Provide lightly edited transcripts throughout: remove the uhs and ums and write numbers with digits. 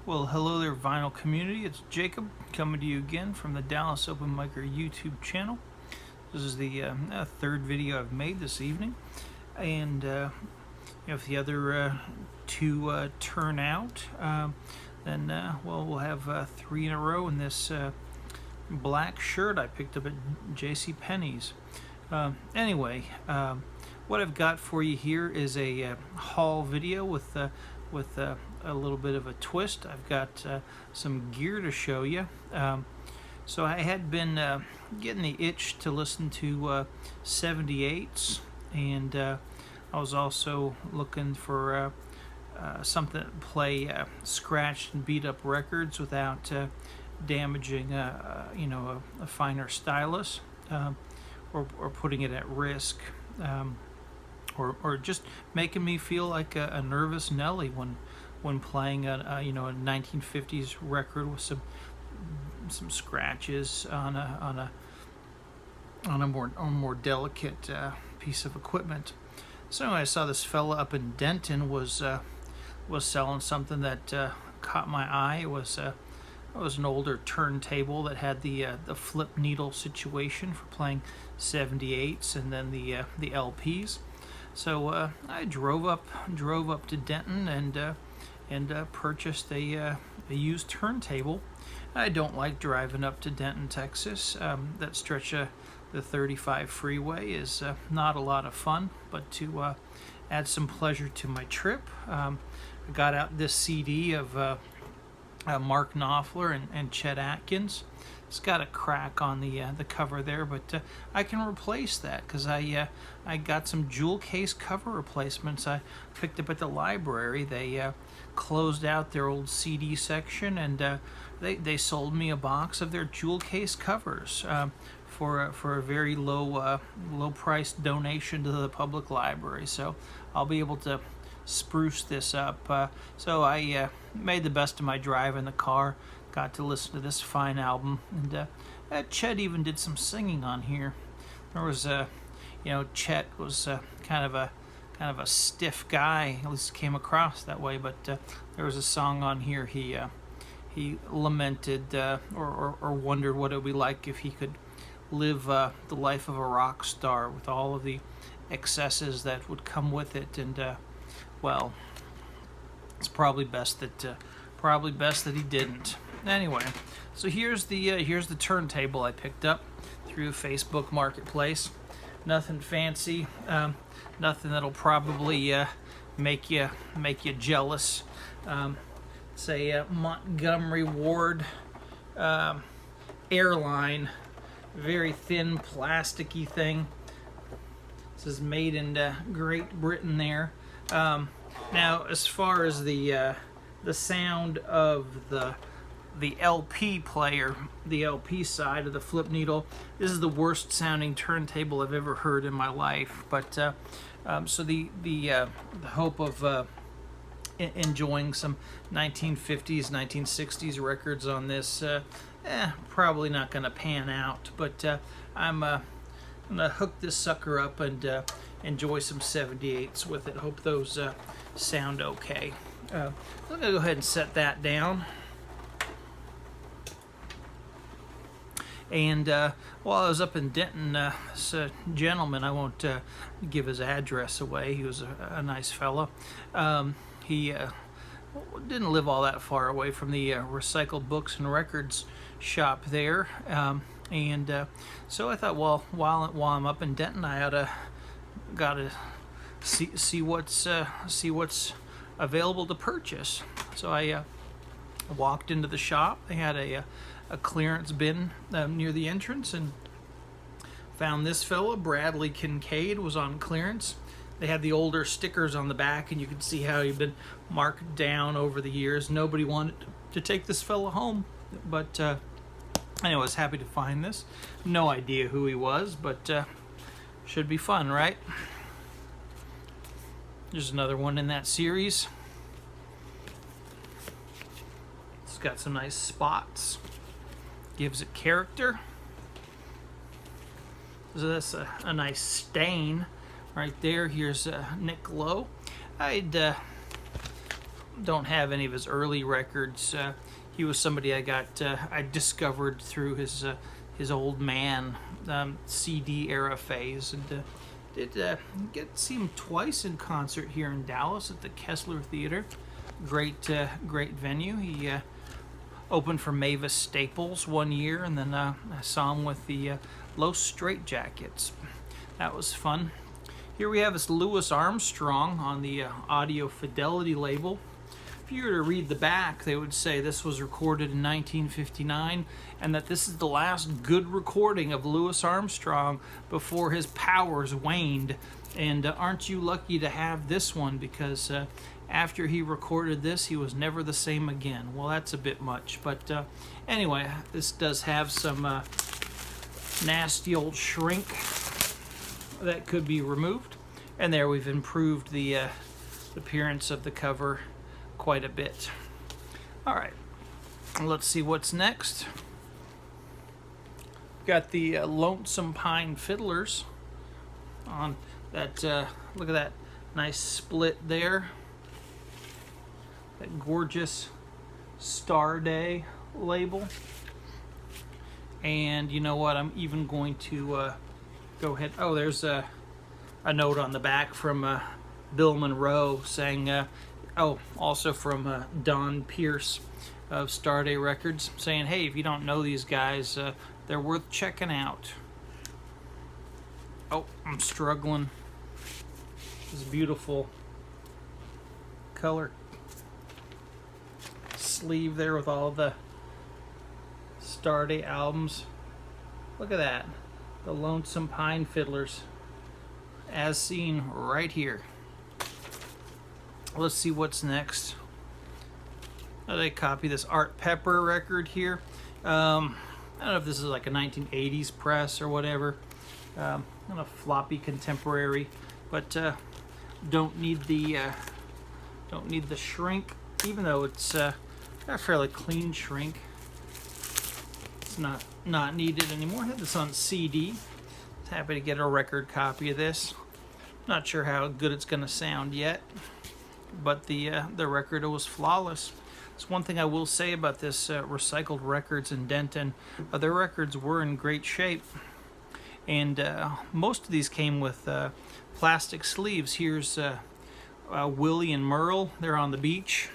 Well, hello there, vinyl community. It's Jacob coming to you again from the Dallas Open Micer YouTube channel. This is the third video I've made this evening, and if the other two turn out, then well, we'll have three in a row in this black shirt I picked up at JCPenney's. Anyway, what I've got for you here is a haul video with a little bit of a twist. I've got some gear to show you. So I had been getting the itch to listen to 78s, and I was also looking for something to play scratched and beat up records without damaging a finer stylus, or putting it at risk, or just making me feel like a nervous Nelly when playing a 1950s record with some scratches on a more delicate piece of equipment. So anyway, I saw this fella up in Denton was selling something that caught my eye. It was an older turntable that had the flip needle situation for playing 78s and then the LPs. So I drove up to Denton and purchased a used turntable. I don't like driving up to Denton, Texas. That stretch of the 35 freeway is not a lot of fun, but to add some pleasure to my trip, I got out this CD of Mark Knopfler and Chet Atkins. It's got a crack on the cover there, but I can replace that because I got some jewel case cover replacements I picked up at the library. They closed out their old CD section, and they sold me a box of their jewel case covers for a very low price donation to the public library. So I'll be able to spruce this up. So I made the best of my drive in the car. Got to listen to this fine album, and Chet even did some singing on here. There was Chet was kind of a stiff guy, at least came across that way. But there was a song on here he lamented or wondered what it would be like if he could live the life of a rock star with all of the excesses that would come with it, and well, it's probably best that he didn't. Anyway, so here's the turntable I picked up through Facebook Marketplace. Nothing fancy, nothing that'll probably make you jealous. It's a Montgomery Ward Airline, very thin, plasticky thing. This is made in Great Britain there. Now, as far as the sound of the LP player, the LP side of the flip needle, this is the worst sounding turntable I've ever heard in my life. But so the hope of enjoying some 1950s, 1960s records on this, probably not going to pan out. But I'm gonna hook this sucker up and enjoy some 78s with it. Hope those sound okay. I'm gonna go ahead and set that down. And while I was up in Denton, this gentleman, I won't give his address away, he was a nice fella. He didn't live all that far away from the recycled books and records shop there. So I thought, well, while I'm up in Denton, I gotta see what's available to purchase. So I walked into the shop. They had a clearance bin near the entrance, and found this fella, Brady Kincade, was on clearance. They had the older stickers on the back, and you could see how he'd been marked down over the years. Nobody wanted to take this fella home, but anyway, I was happy to find this. No idea who he was, but should be fun, right? There's another one in that series. It's got some nice spots. Gives it character. So that's a nice stain right there. Here's Nick Lowe. I'd don't have any of his early records. He was somebody I discovered through his Old Man CD era phase, and did get to see him twice in concert here in Dallas at the Kessler Theater. Great venue. He opened for Mavis Staples one year, and then I saw him with the Lowe Straitjackets. That was fun. Here we have this Louis Armstrong on the Audio Fidelity label. If you were to read the back, they would say this was recorded in 1959 and that this is the last good recording of Louis Armstrong before his powers waned. And aren't you lucky to have this one, because after he recorded this, he was never the same again. Well, that's a bit much, but anyway, this does have some nasty old shrink that could be removed. And there, we've improved the appearance of the cover quite a bit. All right, let's see what's next. Got the Lonesome Pine Fiddlers on that. Look at that nice split there. That gorgeous Star Day label. And you know what? I'm even going to go ahead. Oh, there's a note on the back from Bill Monroe saying, also from Don Pierce of Star Day Records, saying, hey, if you don't know these guys, they're worth checking out. Oh, I'm struggling. This beautiful color sleeve there with all the Star Day albums. Look at that. The Lonesome Pine Fiddlers, as seen right here. Let's see what's next. I copy this Art Pepper record here. I don't know if this is like a 1980s press or whatever. Not a floppy contemporary, but don't need the shrink, even though it's a fairly clean shrink. It's not needed anymore. I have this on CD. Happy to get a record copy of this. Not sure how good it's going to sound yet, but the record was flawless. It's one thing I will say about this Recycled Records in Denton. Their records were in great shape, and most of these came with plastic sleeves. Here's Willie and Merle. They're on the beach,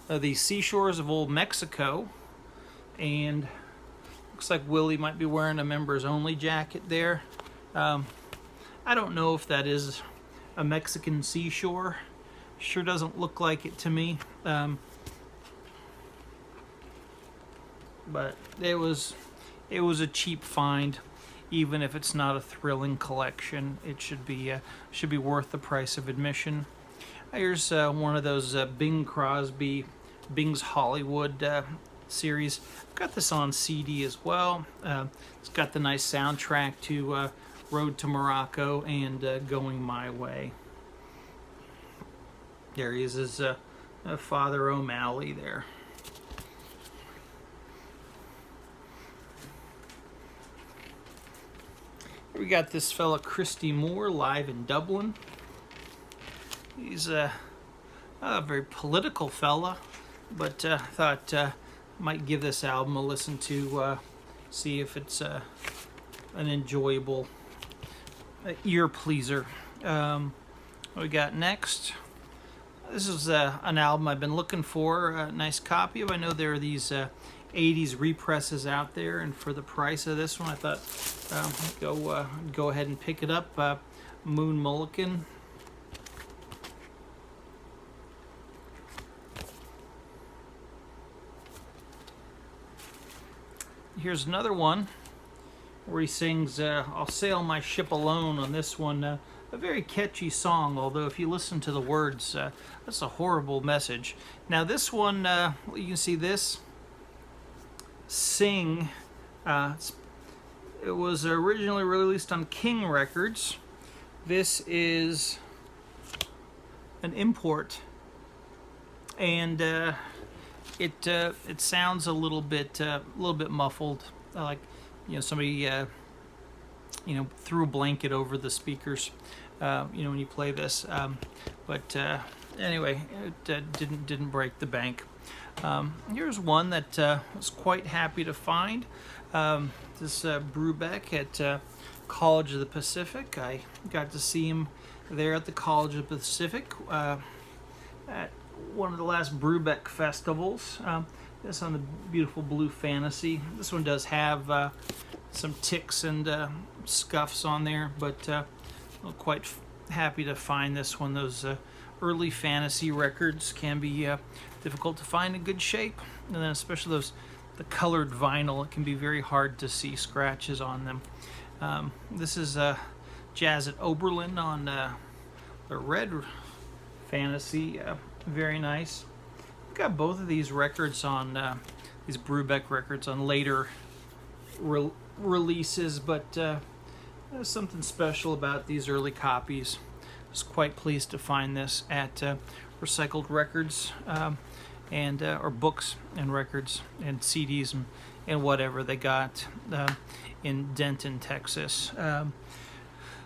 the seashores of old Mexico, and looks like Willie might be wearing a members only jacket there. I don't know if that is a Mexican seashore. Sure doesn't look like it to me. But it was a cheap find. Even if it's not a thrilling collection, it should be worth the price of admission. Here's one of those Bing Crosby, Bing's Hollywood series. I've got this on CD as well. It's got the nice soundtrack to Road to Morocco and Going My Way. There he is, as Father O'Malley there. We got this fella Christy Moore live in Dublin. He's a very political fella, but thought might give this album a listen to, see if it's an enjoyable ear pleaser. What we got next? This is an album I've been looking for a nice copy of. I know there are these 80s represses out there, and for the price of this one, I thought go ahead and pick it up. Moon Mulligan. Here's another one where he sings I'll Sail My Ship Alone on this one. A very catchy song, although if you listen to the words, that's a horrible message. Now this one, you can see this. Sing. It was originally released on King Records. This is an import, and it sounds a little bit muffled, like somebody threw a blanket over the speakers. When you play this, but anyway, it didn't break the bank. Here's one that I was quite happy to find. This Brubeck at College of the Pacific. I got to see him there at the College of the Pacific at one of the last Brubeck festivals. This on the beautiful blue Fantasy. This one does have some ticks and scuffs on there, but I'm quite happy to find this one. Those early Fantasy records can be difficult to find in good shape, and then especially the colored vinyl, it can be very hard to see scratches on them. This is Jazz at Oberlin on the red Fantasy. Very nice. Got both of these records on these Brubeck records on later releases, but there's something special about these early copies. I was quite pleased to find this at Recycled Records and or books and records and CDs and whatever they got in Denton, Texas.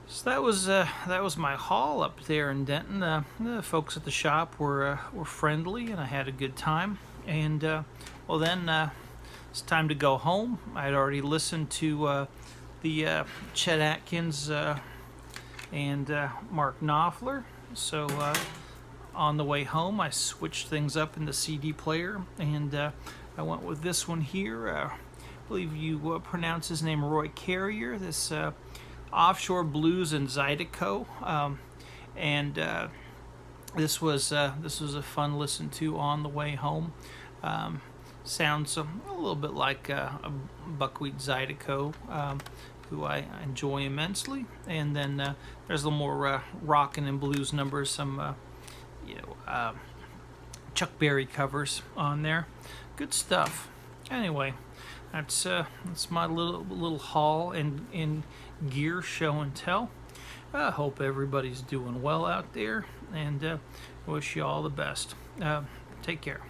So that was my haul up there in Denton. The folks at the shop were friendly, and I had a good time. And well, then it's time to go home. I'd already listened to the Chet Atkins and Mark Knopfler. So on the way home, I switched things up in the CD player, and I went with this one here. I believe you pronounce his name Roy Carrier. This Offshore Blues and Zydeco, and this was a fun listen to on the way home. Sounds a little bit like a Buckwheat Zydeco, who I enjoy immensely. And then there's a little more rockin' and blues numbers, some Chuck Berry covers on there. Good stuff. Anyway, that's my little haul and gear show and tell. I hope everybody's doing well out there, and wish you all the best. Take care.